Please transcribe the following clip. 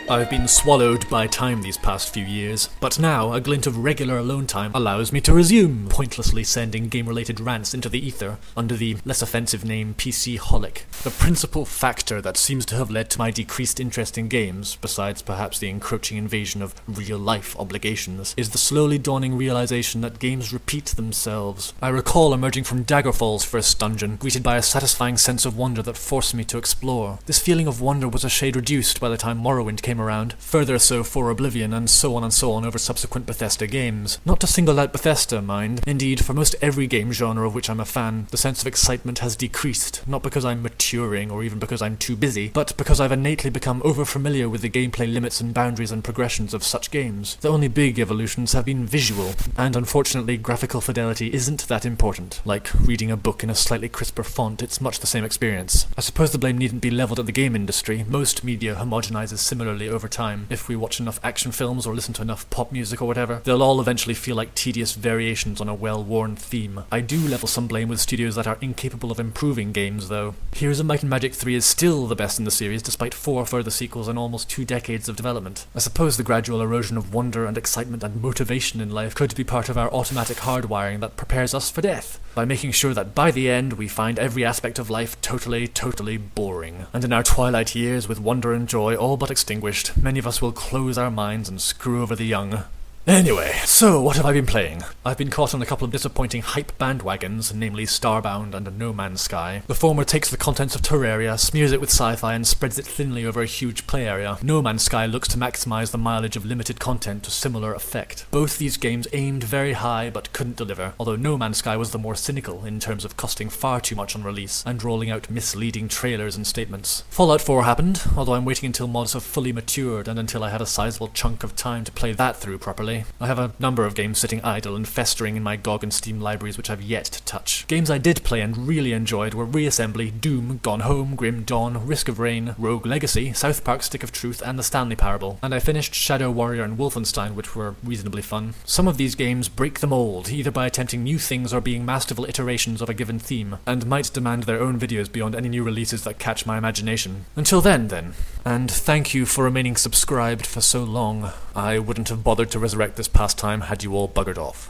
I've been swallowed by time these past few years, but now a glint of regular alone time allows me to resume pointlessly sending game-related rants into the ether under the less offensive name PC-Holic. The principal factor that seems to have led to my decreased interest in games, besides perhaps the encroaching invasion of real-life obligations, is the slowly dawning realization that games repeat themselves. I recall emerging from Daggerfall's first dungeon, greeted by a satisfying sense of wonder that forced me to explore. This feeling of wonder was a shade reduced by the time Morrowind came around, further so for Oblivion, and so on over subsequent Bethesda games. Not to single out Bethesda, mind. Indeed, for most every game genre of which I'm a fan, the sense of excitement has decreased, not because I'm maturing or even because I'm too busy, but because I've innately become over-familiar with the gameplay limits and boundaries and progressions of such games. The only big evolutions have been visual, and unfortunately graphical fidelity isn't that important. Like reading a book in a slightly crisper font, it's much the same experience. I suppose the blame needn't be levelled at the game industry. Most media homogenizes similarly over time. If we watch enough action films or listen to enough pop music or whatever, they'll all eventually feel like tedious variations on a well-worn theme. I do level some blame with studios that are incapable of improving games, though. Heroes of Might and Magic 3 is still the best in the series, despite 4 further sequels and almost 2 decades of development. I suppose the gradual erosion of wonder and excitement and motivation in life could be part of our automatic hardwiring that prepares us for death, by making sure that by the end we find every aspect of life totally boring. And in our twilight years, with wonder and joy all but extinguished, many of us will close our minds and screw over the young. Anyway, so what have I been playing? I've been caught on a couple of disappointing hype bandwagons, namely Starbound and No Man's Sky. The former takes the contents of Terraria, smears it with sci-fi and spreads it thinly over a huge play area. No Man's Sky looks to maximize the mileage of limited content to similar effect. Both these games aimed very high but couldn't deliver, although No Man's Sky was the more cynical in terms of costing far too much on release and rolling out misleading trailers and statements. Fallout 4 happened, although I'm waiting until mods have fully matured and until I have a sizable chunk of time to play that through properly. I have a number of games sitting idle and festering in my GOG and Steam libraries which I've yet to touch. Games I did play and really enjoyed were Reassembly, Doom, Gone Home, Grim Dawn, Risk of Rain, Rogue Legacy, South Park Stick of Truth, and The Stanley Parable. And I finished Shadow Warrior and Wolfenstein, which were reasonably fun. Some of these games break the mold, either by attempting new things or being masterful iterations of a given theme, and might demand their own videos beyond any new releases that catch my imagination. Until then. And thank you for remaining subscribed for so long. I wouldn't have bothered to resurrect this pastime had you all buggered off.